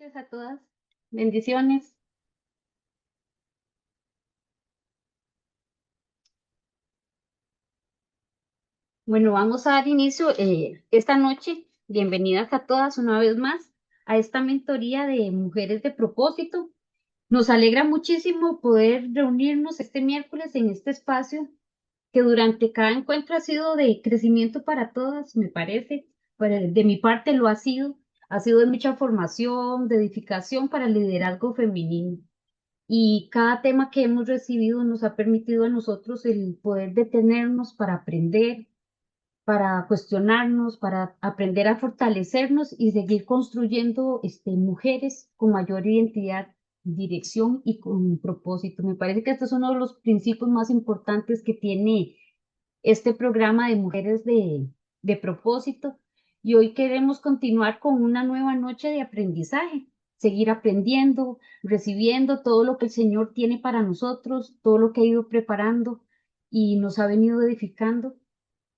Noches a todas. Bendiciones. Bueno, vamos a dar inicio esta noche. Bienvenidas a todas una vez más a esta mentoría de mujeres de propósito. Nos alegra muchísimo poder reunirnos este miércoles en este espacio que durante cada encuentro ha sido de crecimiento para todas, me parece. De mi parte lo ha sido de mucha formación, de edificación para el liderazgo femenino. Y cada tema que hemos recibido nos ha permitido a nosotros el poder detenernos para aprender, para cuestionarnos, para aprender a fortalecernos y seguir construyendo mujeres con mayor identidad, dirección y con propósito. Me parece que este es uno de los principios más importantes que tiene este programa de mujeres de propósito. Y hoy queremos continuar con una nueva noche de aprendizaje, seguir aprendiendo, recibiendo todo lo que el Señor tiene para nosotros, todo lo que ha ido preparando y nos ha venido edificando.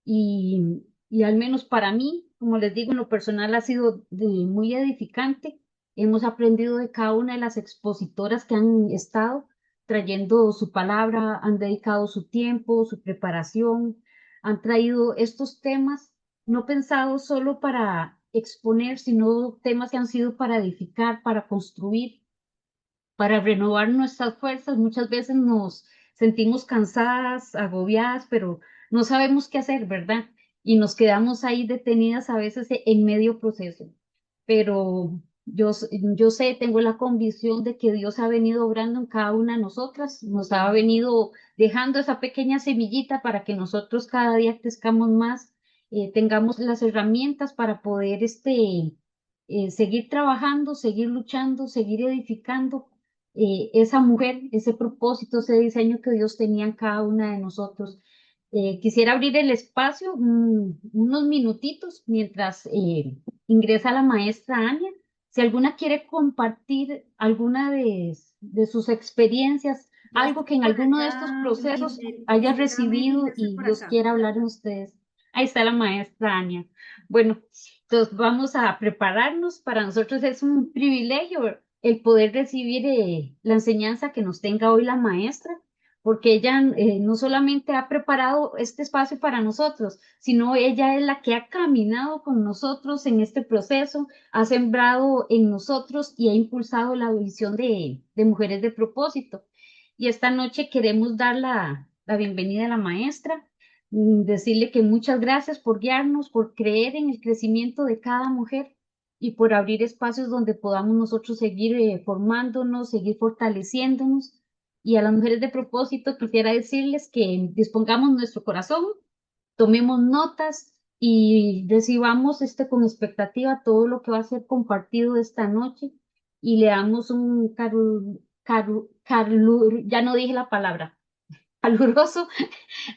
Y al menos para mí, como les digo, en lo personal ha sido muy edificante. Hemos aprendido de cada una de las expositoras que han estado trayendo su palabra, han dedicado su tiempo, su preparación, han traído estos temas no pensados solo para exponer, sino temas que han sido para edificar, para construir, para renovar nuestras fuerzas. Muchas veces nos sentimos cansadas, agobiadas, pero no sabemos qué hacer, ¿verdad? Y nos quedamos ahí detenidas a veces en medio proceso. Pero yo sé, tengo la convicción de que Dios ha venido obrando en cada una de nosotras, nos ha venido dejando esa pequeña semillita para que nosotros cada día crezcamos más, tengamos las herramientas para poder seguir trabajando, seguir luchando, seguir edificando esa mujer, ese propósito, ese diseño que Dios tenía en cada una de nosotros. Quisiera abrir el espacio unos minutitos mientras ingresa la maestra Ania. Si alguna quiere compartir alguna de sus experiencias, Ya algo que estoy en por alguno de estos acá, procesos Maybel. haya Señora Maybel, ya recibido estoy y por Dios acá. quiera hablar en ustedes. Ahí está la maestra Ania. Bueno, entonces vamos a prepararnos. Para nosotros es un privilegio el poder recibir la enseñanza que nos tenga hoy la maestra, porque ella no solamente ha preparado este espacio para nosotros, sino ella es la que ha caminado con nosotros en este proceso, ha sembrado en nosotros y ha impulsado la visión de mujeres de propósito. Y esta noche queremos dar la bienvenida a la maestra, decirle que muchas gracias por guiarnos, por creer en el crecimiento de cada mujer y por abrir espacios donde podamos nosotros seguir formándonos, seguir fortaleciéndonos. Y a las mujeres de propósito quisiera decirles que dispongamos nuestro corazón, tomemos notas y recibamos con expectativa todo lo que va a ser compartido esta noche y le damos un ya no dije la palabra, caluroso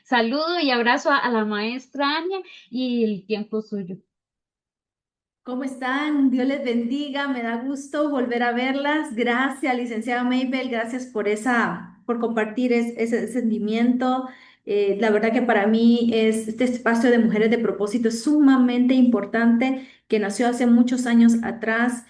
saludo y abrazo a la maestra Ania y el tiempo suyo. ¿Cómo están? Dios les bendiga. Me da gusto volver a verlas. Gracias, licenciada Maybel. Gracias por por compartir ese sentimiento. La verdad que para mí este espacio de mujeres de propósito es sumamente importante, que nació hace muchos años atrás,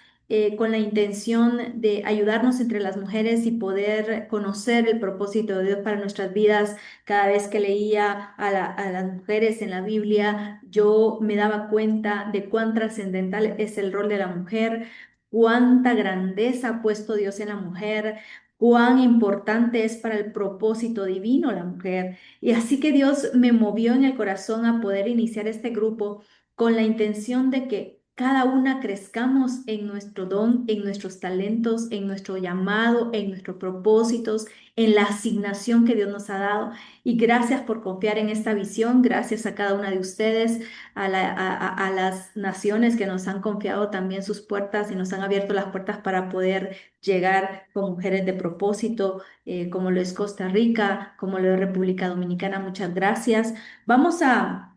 con la intención de ayudarnos entre las mujeres y poder conocer el propósito de Dios para nuestras vidas. Cada vez que leía a las mujeres en la Biblia, yo me daba cuenta de cuán trascendental es el rol de la mujer, cuánta grandeza ha puesto Dios en la mujer, cuán importante es para el propósito divino la mujer. Y así que Dios me movió en el corazón a poder iniciar este grupo con la intención de que cada una crezcamos en nuestro don, en nuestros talentos, en nuestro llamado, en nuestros propósitos, en la asignación que Dios nos ha dado. Y gracias por confiar en esta visión, gracias a cada una de ustedes, a las naciones que nos han confiado también sus puertas y nos han abierto las puertas para poder llegar con mujeres de propósito, como lo es Costa Rica, como lo es República Dominicana. Muchas gracias. Vamos a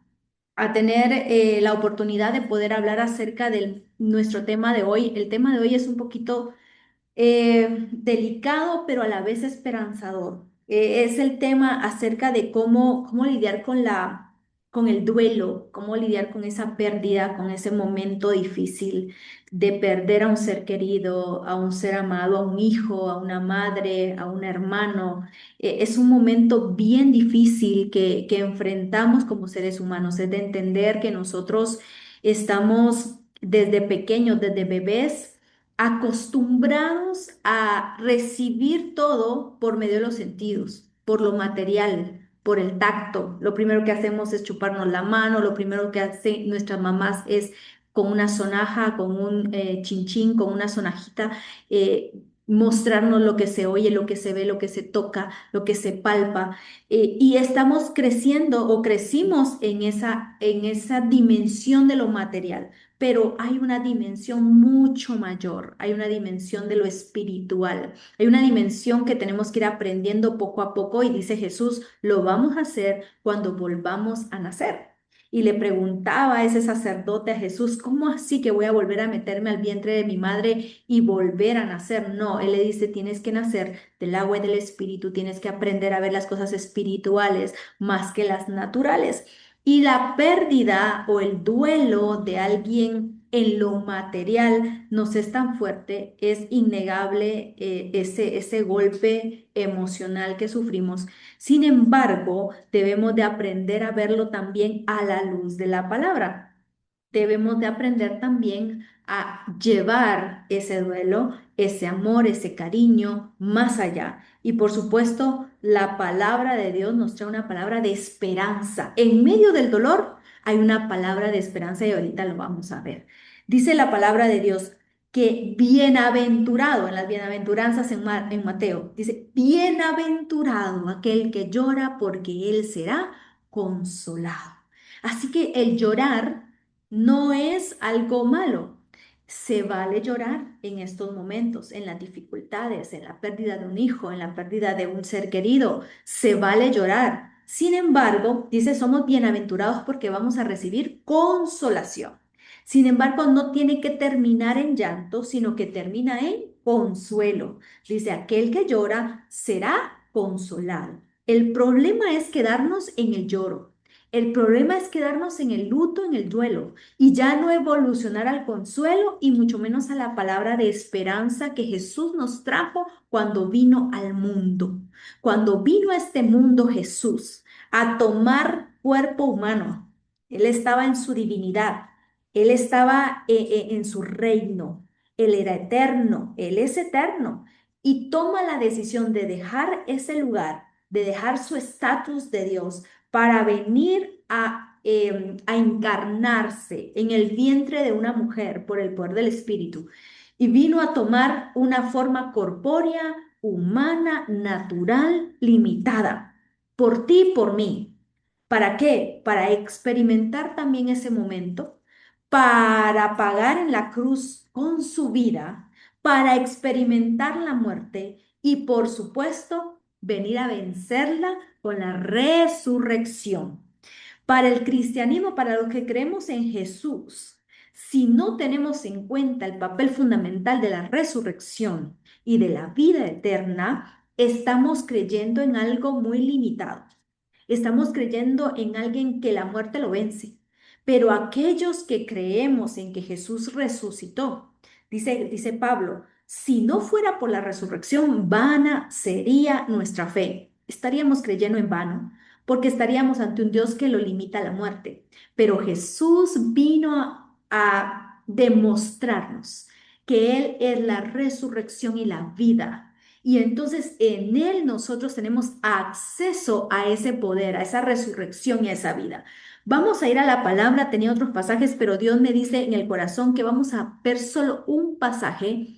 tener la oportunidad de poder hablar acerca de nuestro tema de hoy. El tema de hoy es un poquito delicado, pero a la vez esperanzador. Es el tema acerca de cómo lidiar con la con el duelo, cómo lidiar con esa pérdida, con ese momento difícil de perder a un ser querido, a un ser amado, a un hijo, a una madre, a un hermano. Es un momento bien difícil que enfrentamos como seres humanos, es de entender que nosotros estamos desde pequeños, desde bebés, acostumbrados a recibir todo por medio de los sentidos, por lo material, por el tacto. Lo primero que hacemos es chuparnos la mano, lo primero que hacen nuestras mamás es con una sonaja, con un chinchín, con una sonajita, mostrarnos lo que se oye, lo que se ve, lo que se toca, lo que se palpa. Y estamos creciendo o crecimos en esa dimensión de lo material, pero hay una dimensión mucho mayor, hay una dimensión de lo espiritual. Hay una dimensión que tenemos que ir aprendiendo poco a poco y dice Jesús, lo vamos a hacer cuando volvamos a nacer. Y le preguntaba a ese sacerdote a Jesús, ¿cómo así que voy a volver a meterme al vientre de mi madre y volver a nacer? No, él le dice, tienes que nacer del agua y del espíritu, tienes que aprender a ver las cosas espirituales más que las naturales. Y la pérdida o el duelo de alguien en lo material nos es tan fuerte, es innegable ese golpe emocional que sufrimos. Sin embargo, debemos de aprender a verlo también a la luz de la palabra. Debemos de aprender también a llevar ese duelo, ese amor, ese cariño más allá. Y por supuesto, la palabra de Dios nos trae una palabra de esperanza. En medio del dolor hay una palabra de esperanza y ahorita lo vamos a ver. Dice la palabra de Dios que bienaventurado, en las bienaventuranzas en Mateo, dice, bienaventurado aquel que llora porque él será consolado. Así que el llorar no es algo malo. Se vale llorar en estos momentos, en las dificultades, en la pérdida de un hijo, en la pérdida de un ser querido. Se vale llorar. Sin embargo, dice, somos bienaventurados porque vamos a recibir consolación. Sin embargo, no tiene que terminar en llanto, sino que termina en consuelo. Dice, aquel que llora será consolado. El problema es quedarnos en el lloro. El problema es quedarnos en el luto, en el duelo, y ya no evolucionar al consuelo y mucho menos a la palabra de esperanza que Jesús nos trajo cuando vino al mundo. Cuando vino a este mundo Jesús a tomar cuerpo humano, Él estaba en su divinidad, Él estaba en su reino, Él era eterno, Él es eterno, y toma la decisión de dejar ese lugar, de dejar su estatus de Dios para venir a encarnarse en el vientre de una mujer por el poder del Espíritu. Y vino a tomar una forma corpórea, humana, natural, limitada, por ti y por mí. ¿Para qué? Para experimentar también ese momento, para pagar en la cruz con su vida, para experimentar la muerte y por supuesto venir a vencerla con la resurrección. Para el cristianismo, para los que creemos en Jesús, si no tenemos en cuenta el papel fundamental de la resurrección y de la vida eterna, estamos creyendo en algo muy limitado. Estamos creyendo en alguien que la muerte lo vence. Pero aquellos que creemos en que Jesús resucitó, dice Pablo, si no fuera por la resurrección, vana sería nuestra fe. Estaríamos creyendo en vano, porque estaríamos ante un Dios que lo limita a la muerte. Pero Jesús vino a demostrarnos que Él es la resurrección y la vida. Y entonces en Él nosotros tenemos acceso a ese poder, a esa resurrección y a esa vida. Vamos a ir a la palabra, tenía otros pasajes, pero Dios me dice en el corazón que vamos a ver solo un pasaje,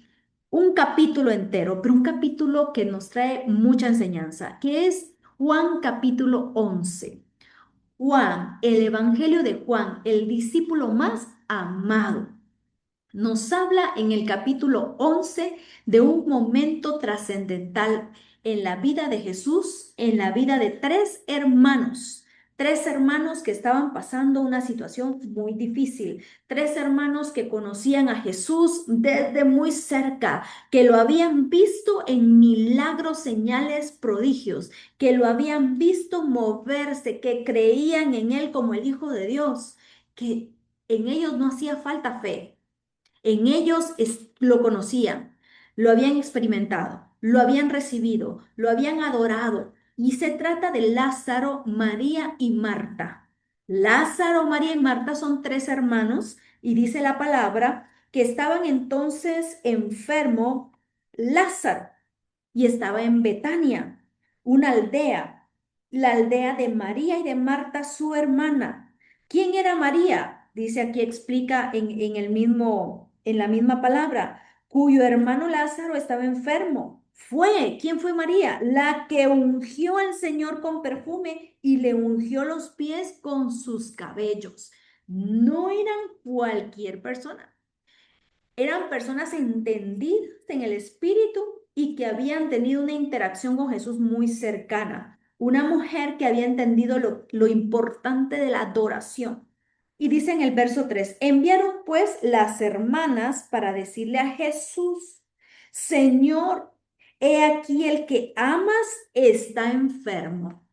un capítulo entero, pero un capítulo que nos trae mucha enseñanza, que es Juan capítulo 11. Juan, el Evangelio de Juan, el discípulo más amado. Nos habla en el capítulo 11 de un momento trascendental en la vida de Jesús, en la vida de tres hermanos. Tres hermanos que estaban pasando una situación muy difícil, tres hermanos que conocían a Jesús desde muy cerca, que lo habían visto en milagros, señales, prodigios, que lo habían visto moverse, que creían en él como el Hijo de Dios, que en ellos no hacía falta fe. En ellos lo conocían, lo habían experimentado, lo habían recibido, lo habían adorado. Y se trata de Lázaro, María y Marta. Lázaro, María y Marta son tres hermanos y dice la palabra que estaban entonces enfermo Lázaro y estaba en Betania, una aldea, la aldea de María y de Marta, su hermana. ¿Quién era María? Dice aquí, explica en la misma palabra, cuyo hermano Lázaro estaba enfermo. ¿Quién fue María? La que ungió al Señor con perfume y le ungió los pies con sus cabellos. No eran cualquier persona. Eran personas entendidas en el espíritu y que habían tenido una interacción con Jesús muy cercana. Una mujer que había entendido lo importante de la adoración. Y dice en el verso 3: enviaron pues las hermanas para decirle a Jesús: Señor, he aquí el que amas está enfermo.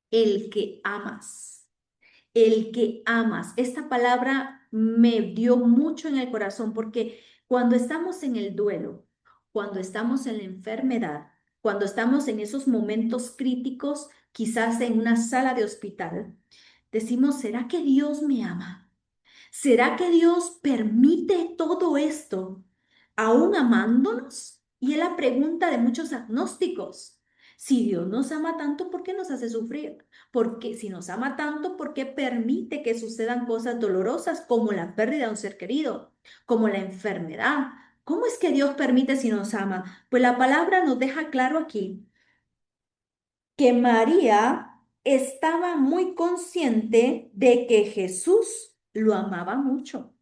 El que amas, el que amas. Esta palabra me dio mucho en el corazón porque cuando estamos en el duelo, cuando estamos en la enfermedad, cuando estamos en esos momentos críticos, quizás en una sala de hospital, decimos, ¿será que Dios me ama? ¿Será que Dios permite todo esto aún amándonos? Y es la pregunta de muchos agnósticos. Si Dios nos ama tanto, ¿por qué nos hace sufrir? Porque si nos ama tanto, ¿por qué permite que sucedan cosas dolorosas como la pérdida de un ser querido, como la enfermedad? ¿Cómo es que Dios permite si nos ama? Pues la palabra nos deja claro aquí que María estaba muy consciente de que Jesús lo amaba mucho.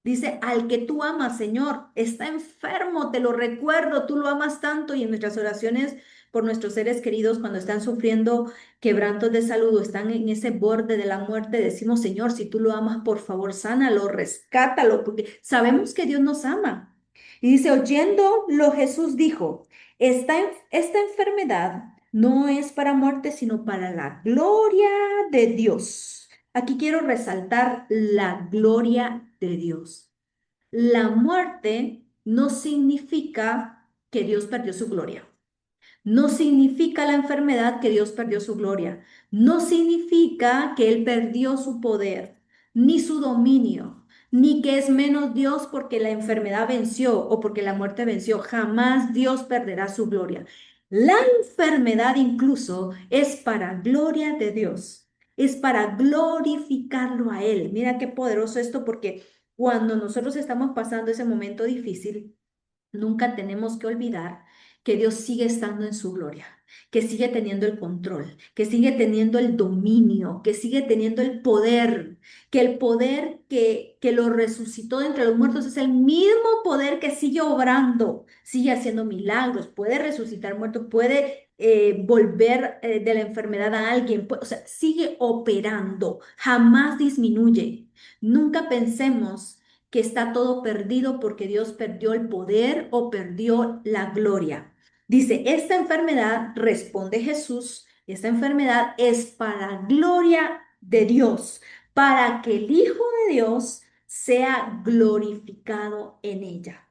Dice, al que tú amas, Señor, está enfermo, te lo recuerdo, tú lo amas tanto. Y en nuestras oraciones por nuestros seres queridos, cuando están sufriendo quebrantos de salud o están en ese borde de la muerte, decimos, Señor, si tú lo amas, por favor, sánalo, rescátalo, porque sabemos que Dios nos ama. Y dice, oyéndolo, Jesús dijo, esta enfermedad no es para muerte, sino para la gloria de Dios. Aquí quiero resaltar la gloria de Dios. La muerte no significa que Dios perdió su gloria. No significa la enfermedad que Dios perdió su gloria. No significa que Él perdió su poder, ni su dominio, ni que es menos Dios porque la enfermedad venció o porque la muerte venció. Jamás Dios perderá su gloria. La enfermedad incluso es para gloria de Dios. Es para glorificarlo a Él. Mira qué poderoso esto porque cuando nosotros estamos pasando ese momento difícil, nunca tenemos que olvidar que Dios sigue estando en su gloria, que sigue teniendo el control, que sigue teniendo el dominio, que sigue teniendo el poder, que el poder que lo resucitó de entre los muertos es el mismo poder que sigue obrando, sigue haciendo milagros, puede resucitar muertos, puede volver de la enfermedad a alguien, o sea, sigue operando, jamás disminuye. Nunca pensemos que está todo perdido porque Dios perdió el poder o perdió la gloria. Dice, esta enfermedad, responde Jesús, esta enfermedad es para gloria de Dios, para que el Hijo de Dios sea glorificado en ella.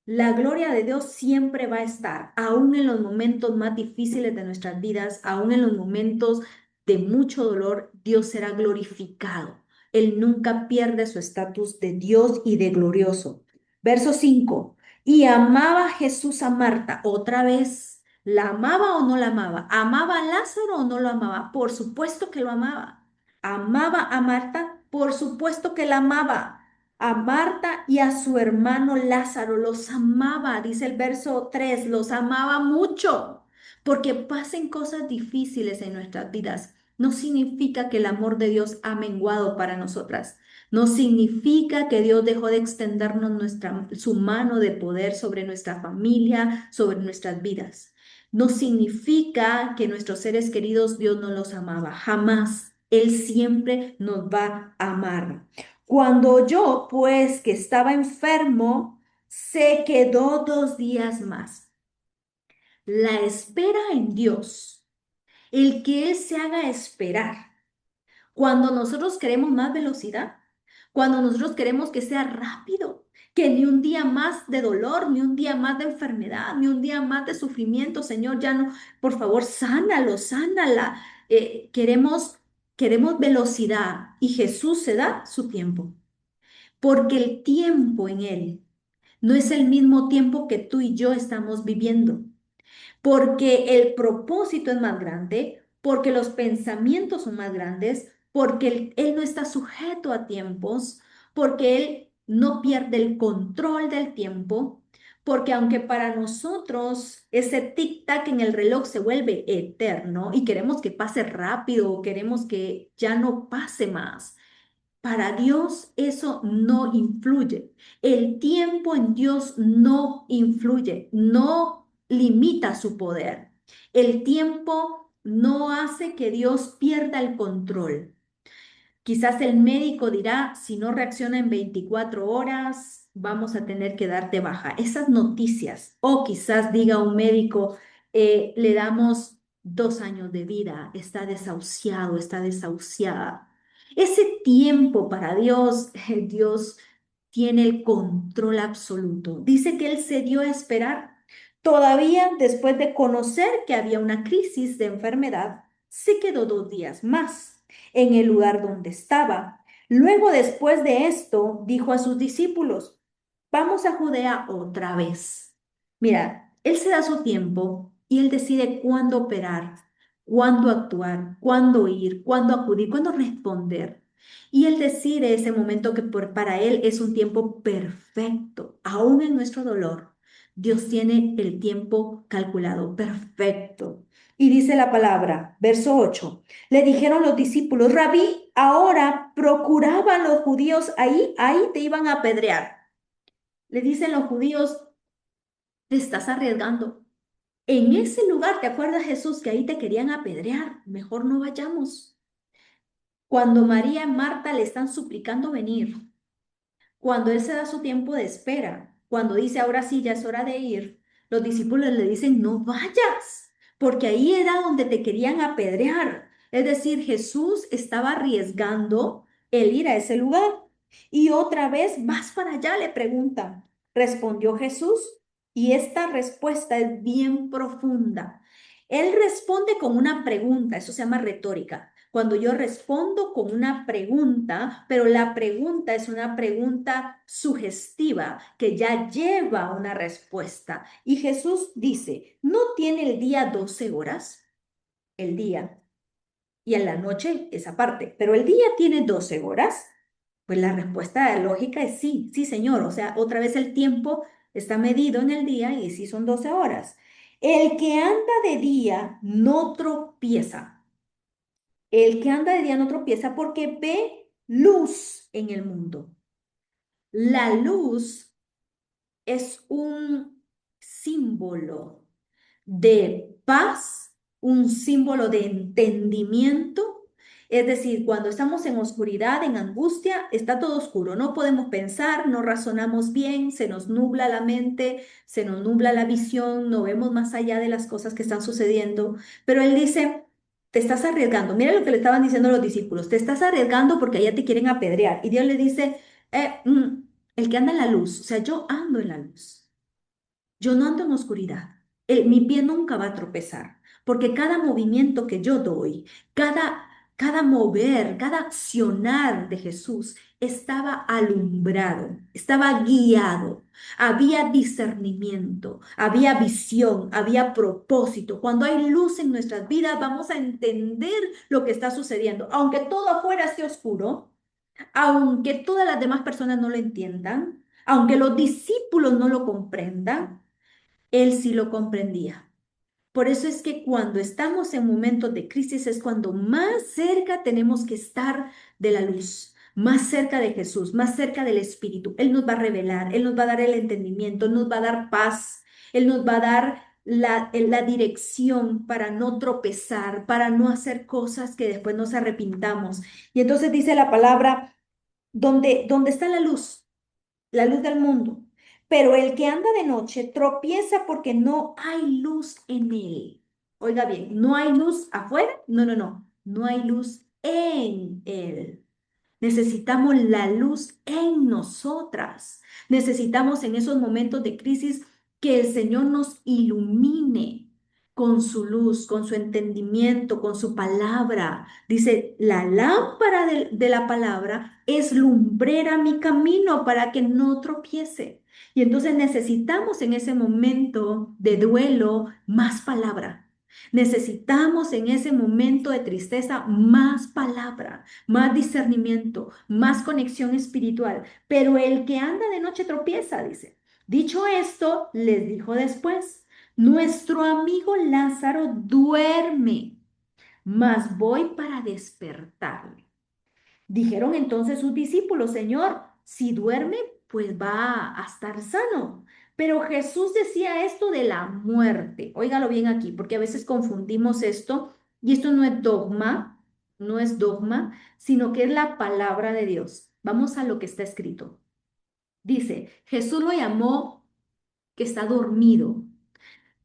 La gloria de Dios siempre va a estar, aún en los momentos más difíciles de nuestras vidas, aún en los momentos de mucho dolor, Dios será glorificado. Él nunca pierde su estatus de Dios y de glorioso. Verso 5. Y amaba Jesús a Marta. Otra vez, ¿la amaba o no la amaba? ¿Amaba a Lázaro o no lo amaba? Por supuesto que lo amaba. ¿Amaba a Marta? Por supuesto que la amaba. A Marta y a su hermano Lázaro los amaba, dice el verso 3, los amaba mucho, porque pasen cosas difíciles en nuestras vidas. No significa que el amor de Dios ha menguado para nosotras. No significa que Dios dejó de extendernos su mano de poder sobre nuestra familia, sobre nuestras vidas. no significa que nuestros seres queridos Dios no los amaba, jamás. Él siempre nos va a amar. Cuando yo, pues, que estaba enfermo, se quedó 2 días más. La espera en Dios, el que Él se haga esperar. Cuando nosotros queremos más velocidad, cuando nosotros queremos que sea rápido, que ni un día más de dolor, ni un día más de enfermedad, ni un día más de sufrimiento, Señor, ya no, por favor, sánalo, sánala. Queremos velocidad y Jesús se da su tiempo, porque el tiempo en Él no es el mismo tiempo que tú y yo estamos viviendo, porque el propósito es más grande, porque los pensamientos son más grandes, porque él no está sujeto a tiempos, porque Él no pierde el control del tiempo, porque aunque para nosotros ese tic-tac en el reloj se vuelve eterno y queremos que pase rápido o queremos que ya no pase más, para Dios eso no influye. El tiempo en Dios no influye, no limita su poder. El tiempo no hace que Dios pierda el control. Quizás el médico dirá, si no reacciona en 24 horas, vamos a tener que darte baja. Esas noticias. O quizás diga un médico, le damos 2 años de vida, está desahuciado, está desahuciada. Ese tiempo para Dios, Dios tiene el control absoluto. Dice que Él se dio a esperar. Todavía después de conocer que había una crisis de enfermedad, se quedó 2 días más en el lugar donde estaba. Luego, después de esto, dijo a sus discípulos, vamos a Judea otra vez. Mira, Él se da su tiempo y Él decide cuándo operar, cuándo actuar, cuándo ir, cuándo acudir, cuándo responder. Y Él decide ese momento que para Él es un tiempo perfecto, aún en nuestro dolor. Dios tiene el tiempo calculado, perfecto. Y dice la palabra, verso 8. Le dijeron los discípulos, Rabí, ahora procuraban los judíos ahí te iban a apedrear. Le dicen los judíos, te estás arriesgando. En ese lugar, ¿te acuerdas, Jesús, que ahí te querían apedrear? Mejor no vayamos. Cuando María y Marta le están suplicando venir, cuando Él se da su tiempo de espera, cuando dice, ahora sí, ya es hora de ir, los discípulos le dicen, no vayas, porque ahí era donde te querían apedrear. Es decir, Jesús estaba arriesgando el ir a ese lugar. Y otra vez, ¿vas para allá?, le preguntan. Respondió Jesús, y esta respuesta es bien profunda. Él responde con una pregunta, eso se llama retórica. Cuando yo respondo con una pregunta, pero la pregunta es una pregunta sugestiva que ya lleva una respuesta. Y Jesús dice, ¿no tiene el día 12 horas? El día. Y en la noche esa parte. Pero el día tiene 12 horas. Pues la respuesta lógica es sí, sí, señor. O sea, otra vez el tiempo está medido en el día y sí son 12 horas. El que anda de día no tropieza. El que anda de día no tropieza porque ve luz en el mundo. La luz es un símbolo de paz, un símbolo de entendimiento. Es decir, cuando estamos en oscuridad, en angustia, está todo oscuro. No podemos pensar, no razonamos bien, se nos nubla la mente, se nos nubla la visión, no vemos más allá de las cosas que están sucediendo. Pero Él dice, te estás arriesgando. Mira lo que le estaban diciendo los discípulos, te estás arriesgando porque allá te quieren apedrear. Y Dios le dice, el que anda en la luz, o sea, yo ando en la luz. Yo no ando en oscuridad. Mi pie nunca va a tropezar, porque cada movimiento que yo doy, cada mover, cada accionar de Jesús estaba alumbrado, estaba guiado, había discernimiento, había visión, había propósito. Cuando hay luz en nuestras vidas, vamos a entender lo que está sucediendo. Aunque todo afuera esté oscuro, aunque todas las demás personas no lo entiendan, aunque los discípulos no lo comprendan, él sí lo comprendía. Por eso es que cuando estamos en momentos de crisis es cuando más cerca tenemos que estar de la luz, más cerca de Jesús, más cerca del Espíritu. Él nos va a revelar, Él nos va a dar el entendimiento, Él nos va a dar paz, Él nos va a dar la dirección para no tropezar, para no hacer cosas que después nos arrepintamos. Y entonces dice la palabra, donde está la luz del mundo. Pero el que anda de noche tropieza porque no hay luz en él. Oiga bien, ¿no hay luz afuera? No, no, no. No hay luz en él. Necesitamos la luz en nosotras. Necesitamos en esos momentos de crisis que el Señor nos ilumine con su luz, con su entendimiento, con su palabra. Dice, la lámpara de la palabra es lumbrera mi camino para que no tropiece. Y entonces necesitamos en ese momento de duelo más palabra. Necesitamos en ese momento de tristeza más palabra, más discernimiento, más conexión espiritual. Pero el que anda de noche tropieza, dice. Dicho esto, les dijo después, nuestro amigo Lázaro duerme, mas voy para despertarle. Dijeron entonces sus discípulos, Señor, si duerme, pues va a estar sano. Pero Jesús decía esto de la muerte. Óigalo bien aquí, porque a veces confundimos esto y esto no es dogma, no es dogma, sino que es la palabra de Dios. Vamos a lo que está escrito. Dice, Jesús lo llamó que está dormido.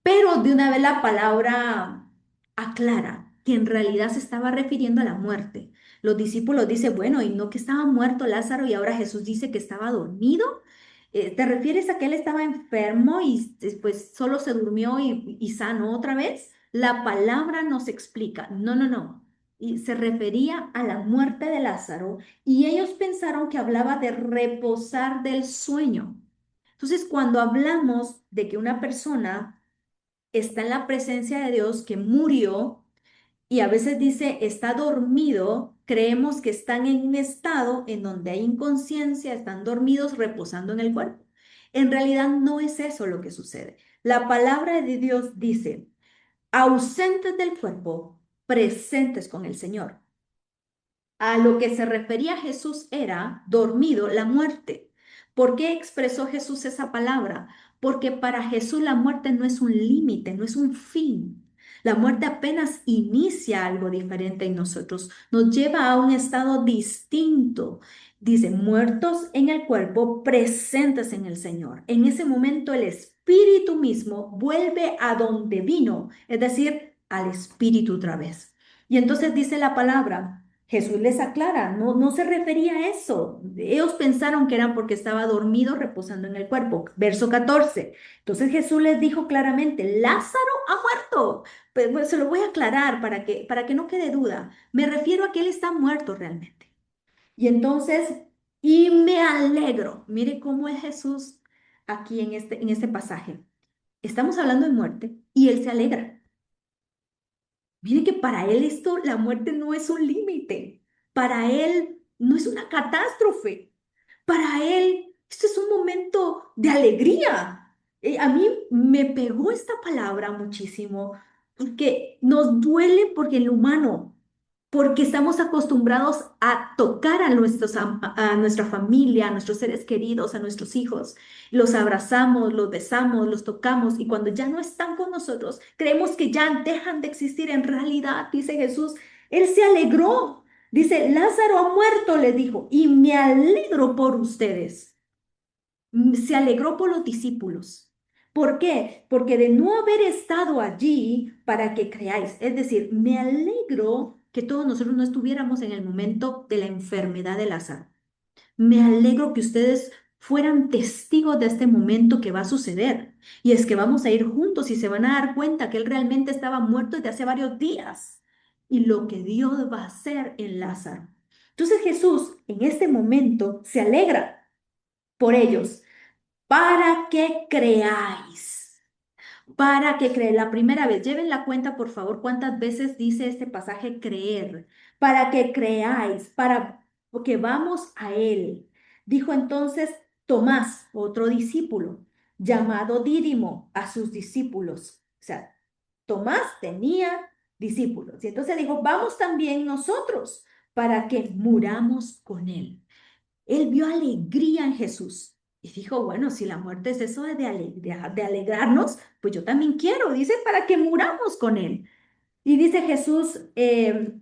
Pero de una vez la palabra aclara que en realidad se estaba refiriendo a la muerte. Los discípulos dicen, bueno, y no que estaba muerto Lázaro y ahora Jesús dice que estaba dormido. ¿Te refieres a que él estaba enfermo y después solo se durmió y sano otra vez? La palabra nos explica, no, no, no. Y se refería a la muerte de Lázaro y ellos pensaron que hablaba de reposar del sueño. Entonces, cuando hablamos de que una persona está en la presencia de Dios, que murió, y a veces dice está dormido, creemos que están en un estado en donde hay inconsciencia, están dormidos reposando en el cuerpo. En realidad no es eso lo que sucede. La palabra de Dios dice, ausentes del cuerpo, presentes con el Señor. A lo que se refería Jesús era dormido, la muerte. ¿Por qué expresó Jesús esa palabra? Porque para Jesús la muerte no es un límite, no es un fin. La muerte apenas inicia algo diferente en nosotros, nos lleva a un estado distinto. Dice, muertos en el cuerpo, presentes en el Señor. En ese momento el Espíritu mismo vuelve a donde vino, es decir, al Espíritu otra vez. Y entonces dice la palabra. Jesús les aclara, no, no se refería a eso. Ellos pensaron que era porque estaba dormido reposando en el cuerpo. Verso 14. Entonces Jesús les dijo claramente, Lázaro ha muerto. Pues, se lo voy a aclarar para que no quede duda. Me refiero a que él está muerto realmente. Y entonces, y me alegro. Mire cómo es Jesús aquí en este pasaje. Estamos hablando de muerte y él se alegra. Mire que para él esto, la muerte no es un límite. Para él no es una catástrofe. Para él esto es un momento de alegría. A mí me pegó esta palabra muchísimo porque nos duele porque el humano, porque estamos acostumbrados a tocar a nuestra familia, a nuestros seres queridos, a nuestros hijos. Los abrazamos, los besamos, los tocamos y cuando ya no están con nosotros, creemos que ya dejan de existir. En realidad, dice Jesús, Él se alegró. Dice, Lázaro ha muerto, le dijo, y me alegro por ustedes. Se alegró por los discípulos. ¿Por qué? Porque de no haber estado allí para que creáis, es decir, me alegro que todos nosotros no estuviéramos en el momento de la enfermedad de Lázaro. Me alegro que ustedes fueran testigos de este momento que va a suceder. Y es que vamos a ir juntos y se van a dar cuenta que él realmente estaba muerto desde hace varios días. Y lo que Dios va a hacer en Lázaro. Entonces Jesús en este momento se alegra por ellos para que creáis. Para que creáis. La primera vez, lleven la cuenta, por favor, cuántas veces dice este pasaje creer. Para que creáis, para que vamos a Él. Dijo entonces Tomás, otro discípulo, llamado Dídimo, a sus discípulos. O sea, Tomás tenía discípulos. Y entonces dijo, vamos también nosotros para que muramos con Él. Él vio alegría en Jesús. Y dijo, bueno, si la muerte es eso de alegrarnos, pues yo también quiero, dice, para que muramos con él. Y dice Jesús,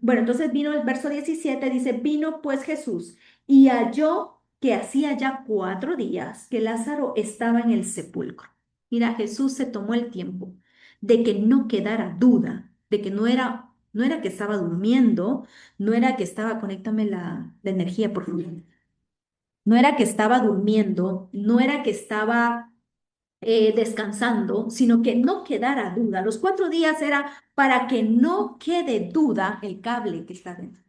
bueno, entonces vino el verso 17, dice, vino pues Jesús y halló que hacía ya 4 días que Lázaro estaba en el sepulcro. Mira, Jesús se tomó el tiempo de que no quedara duda, de que no era que estaba durmiendo, no era que estaba, conéctame la energía, por favor. No era que estaba durmiendo, no era que estaba descansando, sino que no quedara duda. Los 4 días era para que no quede duda el cable que está dentro,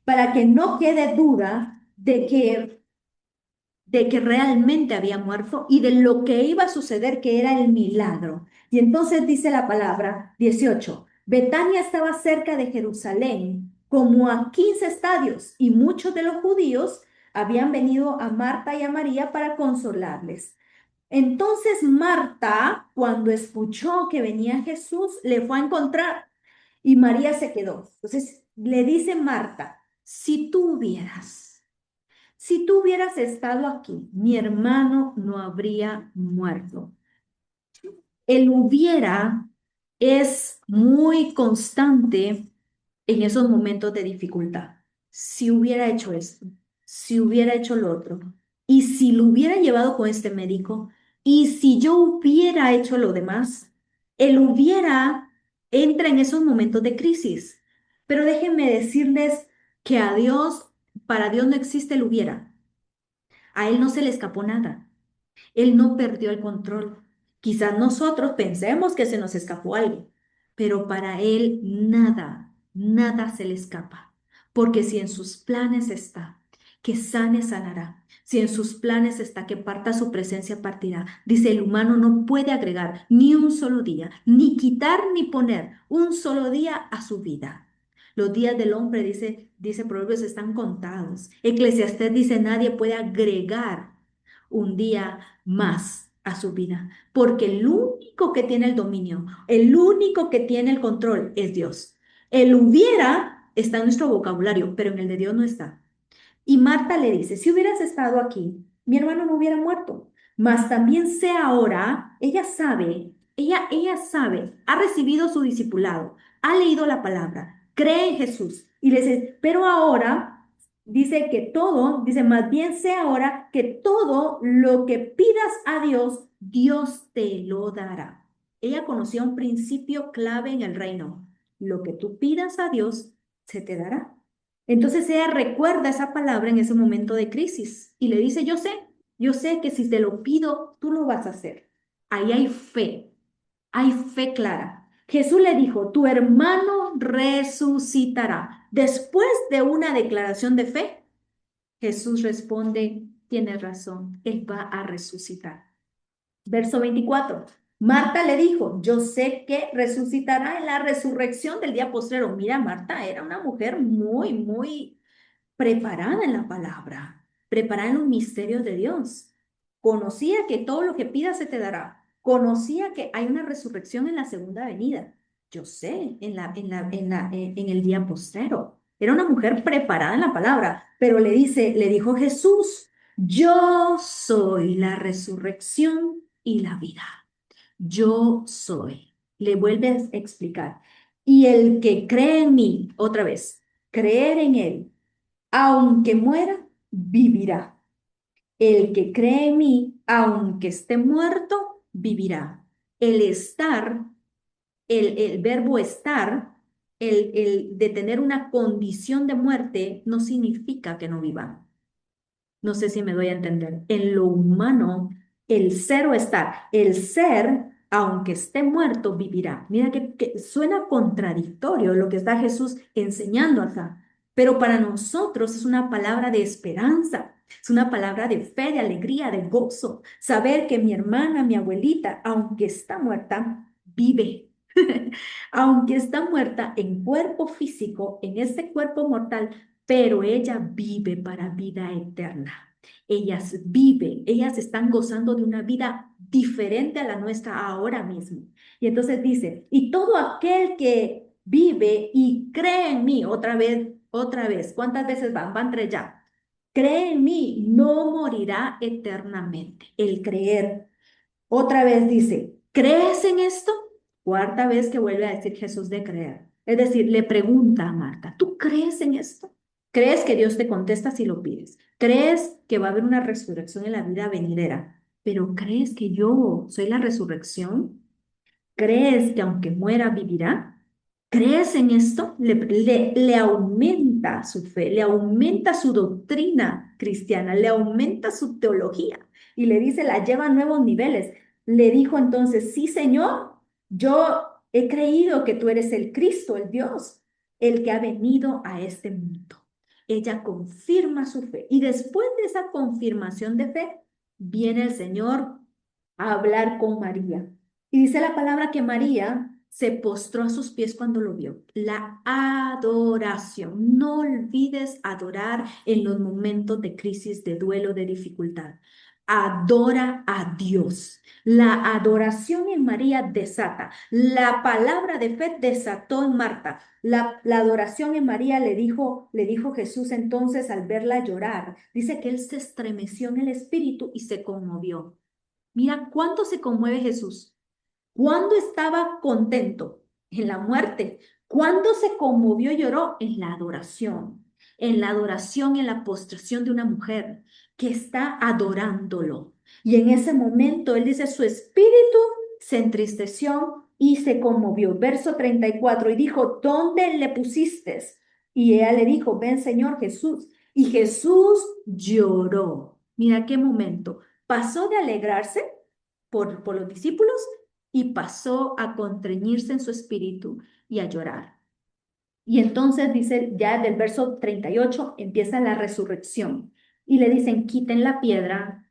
para que no quede duda de que realmente había muerto y de lo que iba a suceder, que era el milagro. Y entonces dice la palabra 18, Betania estaba cerca de Jerusalén, como a 15 estadios, y muchos de los judíos habían venido a Marta y a María para consolarles. Entonces Marta, cuando escuchó que venía Jesús, le fue a encontrar y María se quedó. Entonces le dice Marta, si tú hubieras estado aquí, mi hermano no habría muerto. El hubiera es muy constante en esos momentos de dificultad. Si hubiera hecho esto, si hubiera hecho lo otro, y si lo hubiera llevado con este médico, y si yo hubiera hecho lo demás, el hubiera entra en esos momentos de crisis. Pero déjenme decirles que para Dios no existe el hubiera. A Él no se le escapó nada. Él no perdió el control. Quizás nosotros pensemos que se nos escapó algo, pero para Él nada, nada se le escapa. Porque si en sus planes está que sane, sanará. Si en sus planes está que parta su presencia, partirá. Dice, el humano no puede agregar ni un solo día, ni quitar ni poner un solo día a su vida. Los días del hombre, dice Proverbios, están contados. Eclesiastés dice, nadie puede agregar un día más a su vida, porque el único que tiene el dominio, el único que tiene el control es Dios. El hubiera está en nuestro vocabulario, pero en el de Dios no está. Y Marta le dice, si hubieras estado aquí, mi hermano no hubiera muerto. Mas también sé ahora, ella sabe, ha recibido su discipulado, ha leído la palabra, cree en Jesús. Y le dice, pero ahora dice, más bien sé ahora que todo lo que pidas a Dios, Dios te lo dará. Ella conocía un principio clave en el reino. Lo que tú pidas a Dios, se te dará. Entonces ella recuerda esa palabra en ese momento de crisis y le dice, yo sé que si te lo pido, tú lo vas a hacer. Ahí hay fe clara. Jesús le dijo, tu hermano resucitará. Después de una declaración de fe, Jesús responde, tienes razón, él va a resucitar. Verso 24. Marta le dijo, yo sé que resucitará en la resurrección del día postrero. Mira, Marta era una mujer muy, muy preparada en la palabra, preparada en los misterios de Dios. Conocía que todo lo que pidas se te dará. Conocía que hay una resurrección en la segunda venida. Yo sé, en el día postrero. Era una mujer preparada en la palabra, pero le dijo Jesús, yo soy la resurrección y la vida. Yo soy. Le vuelve a explicar. Y el que cree en mí, otra vez, creer en él aunque muera, vivirá. El que cree en mí, aunque esté muerto, vivirá. El estar, el verbo estar, el de tener una condición de muerte, no significa que no viva. No sé si me doy a entender. En lo humano, el ser o estar, el ser, aunque esté muerto, vivirá. Mira que suena contradictorio lo que está Jesús enseñando acá, pero para nosotros es una palabra de esperanza, es una palabra de fe, de alegría, de gozo. Saber que mi hermana, mi abuelita, aunque está muerta, vive. Aunque está muerta en cuerpo físico, en este cuerpo mortal, pero ella vive para vida eterna. Ellas están gozando de una vida diferente a la nuestra ahora mismo. Y entonces dice, y todo aquel que vive y cree en mí, otra vez, ¿cuántas veces van? Van tres ya. cree en mí, no morirá eternamente. El creer. Otra vez dice, ¿crees en esto? Cuarta vez que vuelve a decir Jesús de creer. Es decir, le pregunta a Marta, ¿tú crees en esto? ¿Crees que Dios te contesta si lo pides? ¿Crees que va a haber una resurrección en la vida venidera? ¿Pero crees que yo soy la resurrección? ¿Crees que aunque muera vivirá? ¿Crees en esto? Le aumenta su fe, le aumenta su doctrina cristiana, le aumenta su teología y le dice, la lleva a nuevos niveles. Le dijo entonces, sí, Señor, yo he creído que tú eres el Cristo, el Dios, el que ha venido a este mundo. Ella confirma su fe y después de esa confirmación de fe, viene el Señor a hablar con María. Y dice la palabra que María se postró a sus pies cuando lo vio. La adoración. No olvides adorar en los momentos de crisis, de duelo, de dificultad. Adora a Dios. La adoración en María desata. La palabra de fe desató en Marta. La adoración en María le dijo Jesús entonces al verla llorar. Dice que él se estremeció en el espíritu y se conmovió. Mira cuánto se conmueve Jesús. ¿Cuándo estaba contento? En la muerte. ¿Cuándo se conmovió y lloró? En la adoración. En la adoración, en la postración de una mujer que está adorándolo. Y en ese momento, él dice, su espíritu se entristeció y se conmovió. Verso 34, y dijo, ¿dónde le pusiste? Y ella le dijo, ven, Señor Jesús. Y Jesús lloró. Mira qué momento. Pasó de alegrarse por los discípulos y pasó a constreñirse en su espíritu y a llorar. Y entonces dice, ya del verso 38 empieza la resurrección. Y le dicen, quiten la piedra.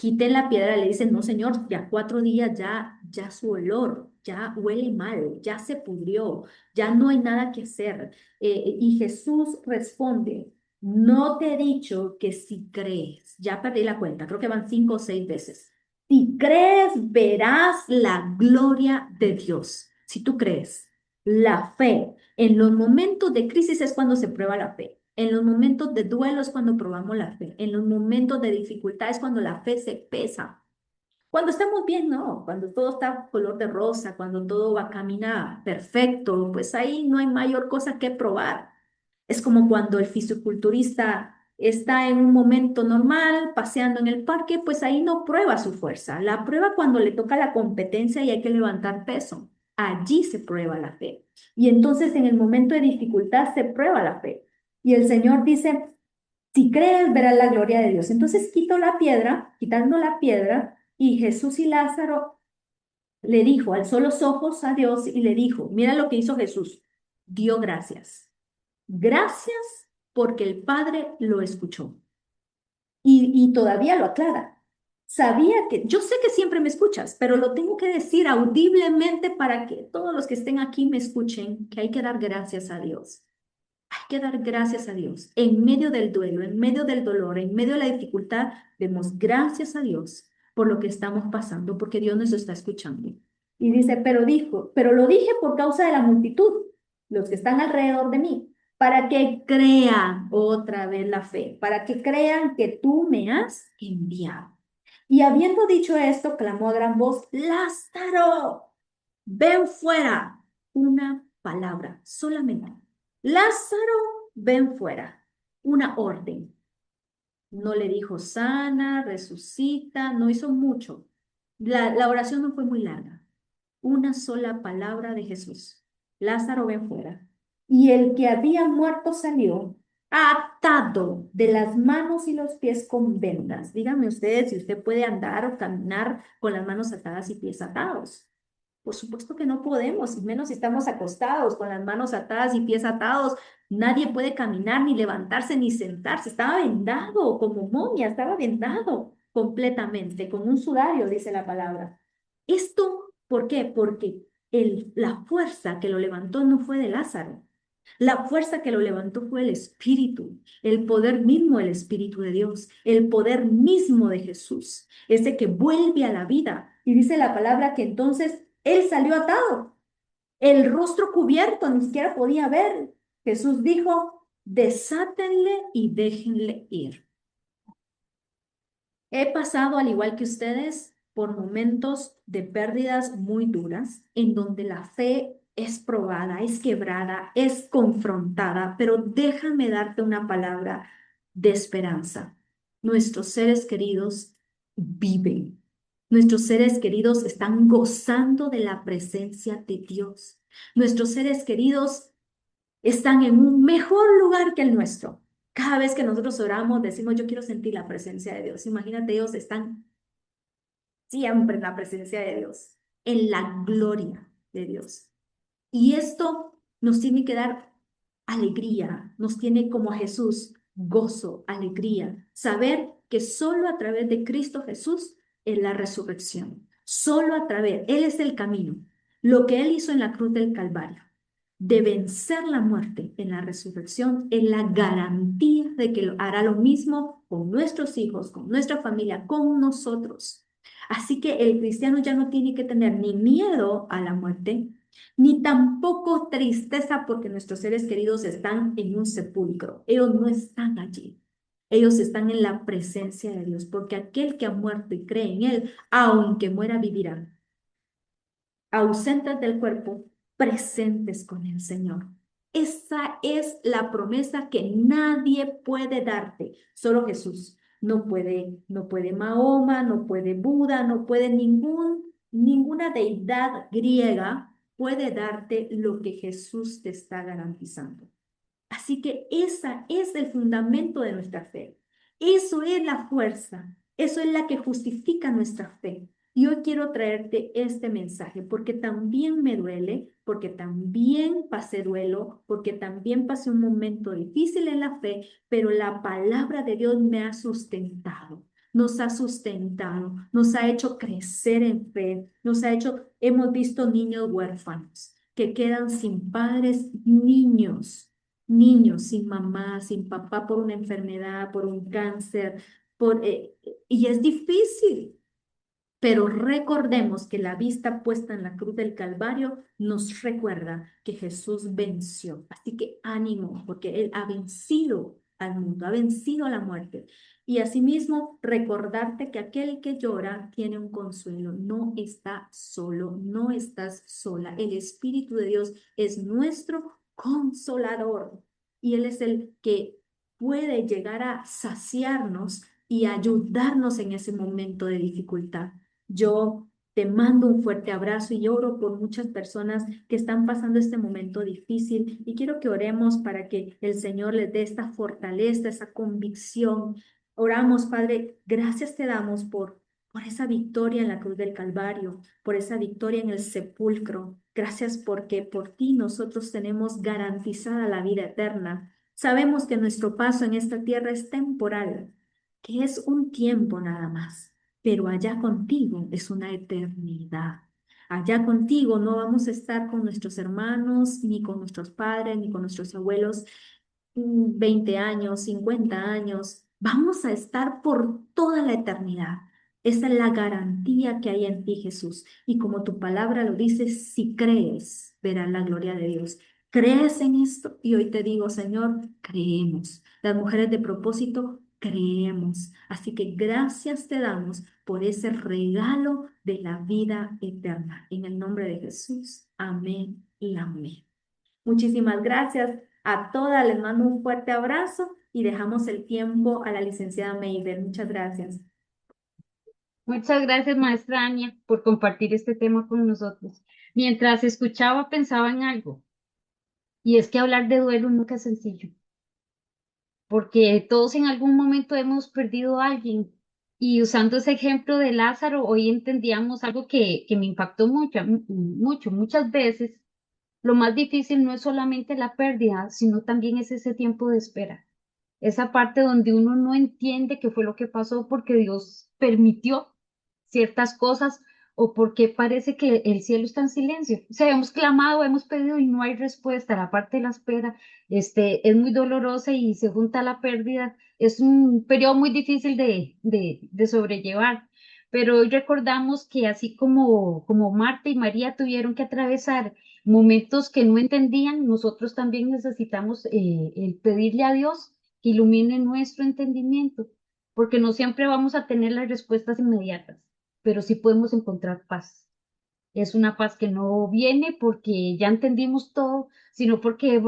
Le dicen, no, Señor, ya 4 días, ya su olor, ya huele mal, ya se pudrió, ya no hay nada que hacer. Y Jesús responde, no te he dicho que si crees, ya perdí la cuenta, creo que van 5 o 6 veces. Si crees, verás la gloria de Dios. Si tú crees, la fe. En los momentos de crisis es cuando se prueba la fe. En los momentos de duelo es cuando probamos la fe. En los momentos de dificultad es cuando la fe se pesa. Cuando estamos bien, no. Cuando todo está color de rosa, cuando todo va camina perfecto, pues ahí no hay mayor cosa que probar. Es como cuando el fisiculturista está en un momento normal, paseando en el parque, pues ahí no prueba su fuerza. La prueba cuando le toca la competencia y hay que levantar peso. Allí se prueba la fe. Y entonces en el momento de dificultad se prueba la fe. Y el Señor dice, si crees, verás la gloria de Dios. Entonces quitó la piedra, quitando la piedra, y Jesús y Lázaro le dijo, alzó los ojos a Dios y le dijo, mira lo que hizo Jesús, dio gracias. Gracias porque el Padre lo escuchó. Y todavía lo aclara. Sabía que, yo sé que siempre me escuchas, pero lo tengo que decir audiblemente para que todos los que estén aquí me escuchen, que hay que dar gracias a Dios. Hay que dar gracias a Dios. En medio del duelo, en medio del dolor, en medio de la dificultad, demos gracias a Dios por lo que estamos pasando, porque Dios nos está escuchando. Y dice, pero lo dije por causa de la multitud, los que están alrededor de mí, para que crean otra vez la fe, para que crean que tú me has enviado. Y habiendo dicho esto, clamó a gran voz, Lázaro, ven fuera. Una palabra, solamente. Lázaro, ven fuera. Una orden. No le dijo sana, resucita, no hizo mucho. La oración no fue muy larga. Una sola palabra de Jesús. Lázaro, ven fuera. Y el que había muerto salió atado de las manos y los pies con vendas. Díganme ustedes si usted puede andar o caminar con las manos atadas y pies atados. Por supuesto que no podemos, y menos si estamos acostados con las manos atadas y pies atados. Nadie puede caminar, ni levantarse, ni sentarse. Estaba vendado como momia, estaba vendado completamente, con un sudario, dice la palabra. ¿Esto por qué? Porque la fuerza que lo levantó no fue de Lázaro. La fuerza que lo levantó fue el Espíritu, el poder mismo del Espíritu de Dios, el poder mismo de Jesús, ese que vuelve a la vida. Y dice la palabra que entonces él salió atado, el rostro cubierto, ni siquiera podía ver. Jesús dijo, desátenle y déjenle ir. He pasado, al igual que ustedes, por momentos de pérdidas muy duras, en donde la fe es probada, es quebrada, es confrontada, pero déjame darte una palabra de esperanza. Nuestros seres queridos viven. Nuestros seres queridos están gozando de la presencia de Dios. Nuestros seres queridos están en un mejor lugar que el nuestro. Cada vez que nosotros oramos, decimos, yo quiero sentir la presencia de Dios. Imagínate, ellos están siempre en la presencia de Dios, en la gloria de Dios. Y esto nos tiene que dar alegría, nos tiene como a Jesús, gozo, alegría, saber que solo a través de Cristo Jesús es la resurrección, solo a través, Él es el camino, lo que Él hizo en la cruz del Calvario, de vencer la muerte en la resurrección, es la garantía de que hará lo mismo con nuestros hijos, con nuestra familia, con nosotros. Así que el cristiano ya no tiene que tener ni miedo a la muerte, ni tampoco tristeza porque nuestros seres queridos están en un sepulcro. Ellos no están allí. Ellos están en la presencia de Dios, porque aquel que ha muerto y cree en Él, aunque muera, vivirá. Ausentes del cuerpo, presentes con el Señor. Esa es la promesa que nadie puede darte, solo Jesús. No puede Mahoma, no puede Buda, no puede ninguna deidad griega puede darte lo que Jesús te está garantizando. Así que esa es el fundamento de nuestra fe. Eso es la fuerza, eso es la que justifica nuestra fe. Y hoy quiero traerte este mensaje porque también me duele, porque también pasé duelo, porque también pasé un momento difícil en la fe, pero la palabra de Dios me ha sustentado, nos ha hecho crecer en fe, hemos visto niños huérfanos que quedan sin padres, niños sin mamá, sin papá por una enfermedad, por un cáncer, y es difícil, pero recordemos que la vista puesta en la cruz del Calvario nos recuerda que Jesús venció. Así que ánimo, porque Él ha vencido al mundo, ha vencido a la muerte. Y asimismo, recordarte que aquel que llora tiene un consuelo, no está solo, no estás sola. El Espíritu de Dios es nuestro consolador y Él es el que puede llegar a saciarnos y ayudarnos en ese momento de dificultad. Yo te mando un fuerte abrazo y oro por muchas personas que están pasando este momento difícil y quiero que oremos para que el Señor les dé esta fortaleza, esa convicción. Oramos, Padre, gracias te damos por esa victoria en la cruz del Calvario, por esa victoria en el sepulcro. Gracias porque por ti nosotros tenemos garantizada la vida eterna. Sabemos que nuestro paso en esta tierra es temporal, que es un tiempo nada más, pero allá contigo es una eternidad. Allá contigo no vamos a estar con nuestros hermanos, ni con nuestros padres, ni con nuestros abuelos 20 años, 50 años. Vamos a estar por toda la eternidad. Esa es la garantía que hay en ti, Jesús. Y como tu palabra lo dice, si crees, verás la gloria de Dios. ¿Crees en esto? Y hoy te digo, Señor, creemos. Las mujeres de propósito, creemos. Así que gracias te damos por ese regalo de la vida eterna. En el nombre de Jesús. Amén y amén. Muchísimas gracias a todas. Les mando un fuerte abrazo y dejamos el tiempo a la licenciada Meiber. Muchas gracias. Muchas gracias, maestra Ania, por compartir este tema con nosotros. Mientras escuchaba, pensaba en algo, y es que hablar de duelo nunca es sencillo, porque todos en algún momento hemos perdido a alguien. Y usando ese ejemplo de Lázaro, hoy entendíamos algo que me impactó mucho, mucho, muchas veces. Lo más difícil no es solamente la pérdida, sino también es ese tiempo de espera. Esa parte donde uno no entiende qué fue lo que pasó porque Dios permitió ciertas cosas o porque parece que el cielo está en silencio. O sea, hemos clamado, hemos pedido y no hay respuesta. La parte de la espera, es muy dolorosa y se junta la pérdida. Es un periodo muy difícil de sobrellevar. Pero hoy recordamos que así como Marta y María tuvieron que atravesar momentos que no entendían, nosotros también necesitamos el pedirle a Dios que ilumine nuestro entendimiento porque no siempre vamos a tener las respuestas inmediatas, pero sí podemos encontrar paz. Es una paz que no viene porque ya entendimos todo, sino porque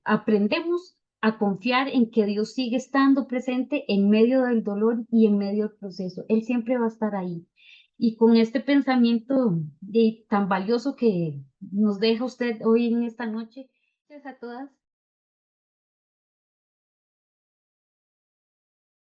aprendemos a confiar en que Dios sigue estando presente en medio del dolor y en medio del proceso. Él siempre va a estar ahí. Y con este pensamiento tan valioso que nos deja usted hoy en esta noche, gracias a todas